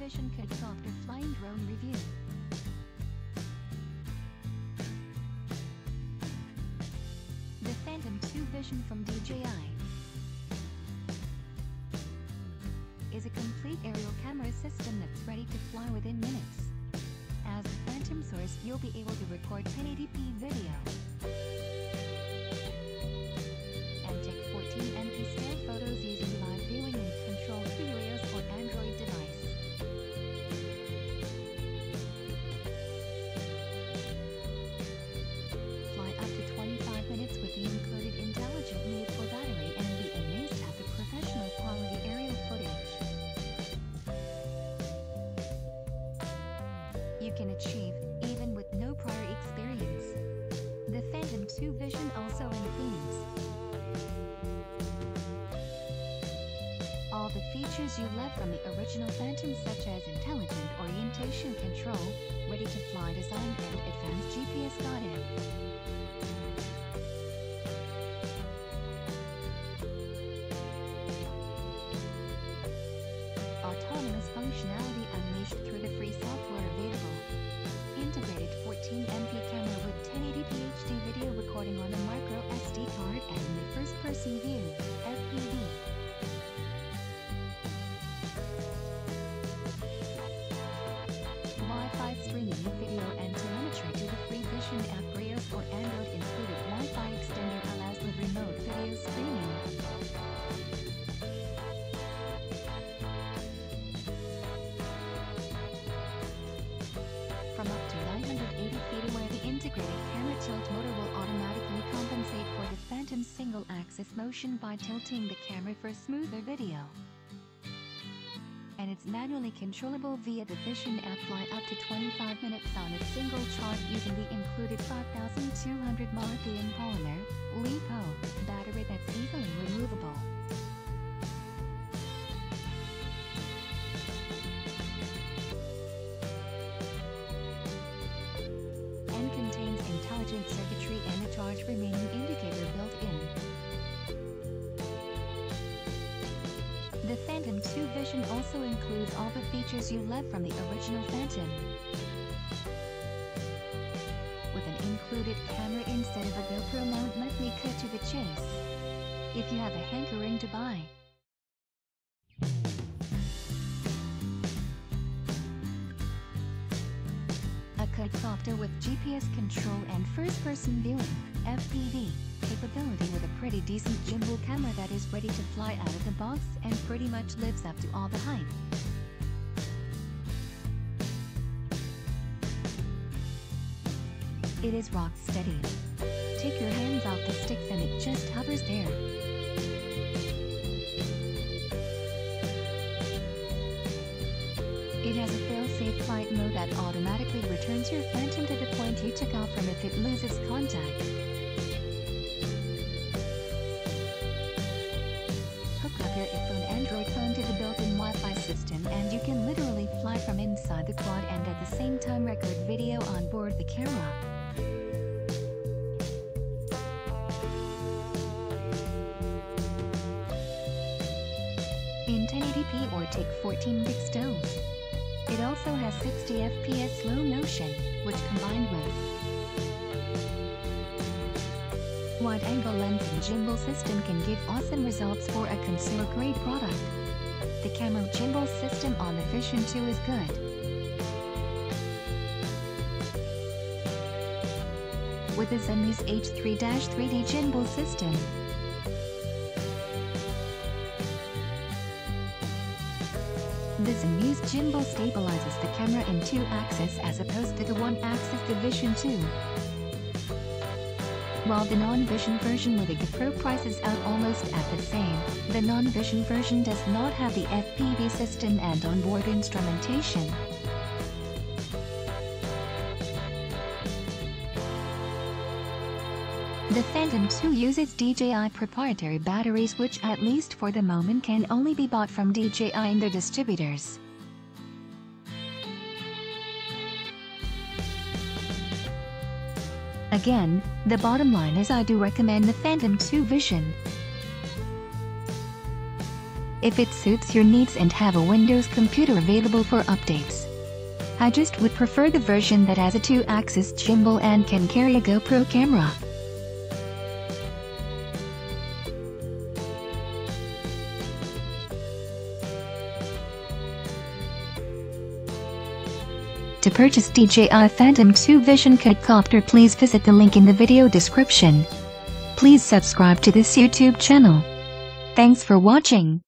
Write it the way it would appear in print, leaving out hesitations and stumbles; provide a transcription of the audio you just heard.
Vision Quadcopter Flying Drone Review. The Phantom 2 Vision from DJI is a complete aerial camera system that's ready to fly within minutes. As the Phantom soars, you'll be able to record 1080p video and take 14MP still photos using live viewing and control through your iOS or Android device. Fly up to 25 minutes with the included intelligent LiPo battery and be amazed at the professional quality aerial footage you can achieve, even with no prior experience. The Phantom 2 Vision also includes all the features you love from the original Phantom, such as intelligent orientation control, ready-to-fly design, and advanced GPS guidance. Autonomous functionality unleashed through the free software available. Integrated 14MP camera with 1080p HD video recording on a micro SD card and the first-person view, FPV. Wi-Fi streaming video and telemetry to the free Vision app for iOS or Android. Included Wi-Fi extender allows the remote video streaming. From up to 980 feet away, the integrated camera tilt motor will automatically compensate for the Phantom's single-axis motion by tilting the camera for smoother video. And it's manually controllable via the Vision app. Fly up to 25 minutes on a single charge using the included 5200 lithium polymer LiPo battery that's easily removable. And contains intelligent circuitry and a charge remaining indicator built in. The Phantom 2 Vision also includes all the features you love from the original Phantom, with an included camera instead of a GoPro mount. Let me cut to the chase. If you have a hankering to buy a Quadcopter with GPS control and first-person viewing, FPV capability with a pretty decent gimbal camera that is ready to fly out of the box and pretty much lives up to all the hype. It is rock steady. Take your hands off the sticks and it just hovers there. It has a fail-safe flight mode that automatically returns your Phantom to the point you took off from if it loses contact. Hook up your iPhone Android phone to the built-in Wi-Fi system and you can literally fly from inside the quad and at the same time record video on board the camera. In 1080p or take 14 big stills. It also has 60 FPS slow motion, which combined with wide-angle lens and gimbal system can give awesome results for a consumer-grade product. The camera gimbal system on the Vision 2 is good. With the Zenmuse H3-3D gimbal system, the Zenmuse gimbal stabilizes the camera in 2 axes as opposed to the 1 axis the Vision 2. While the non-Vision version with a GoPro prices out almost at the same, the non-Vision version does not have the FPV system and onboard instrumentation. The Phantom 2 uses DJI proprietary batteries, which at least for the moment can only be bought from DJI and their distributors. Again, the bottom line is I do recommend the Phantom 2 Vision. if it suits your needs and have a Windows computer available for updates. I just would prefer the version that has a 2-axis gimbal and can carry a GoPro camera. To purchase DJI Phantom 2 Vision Quadcopter, please visit the link in the video description. Please subscribe to this YouTube channel. Thanks for watching.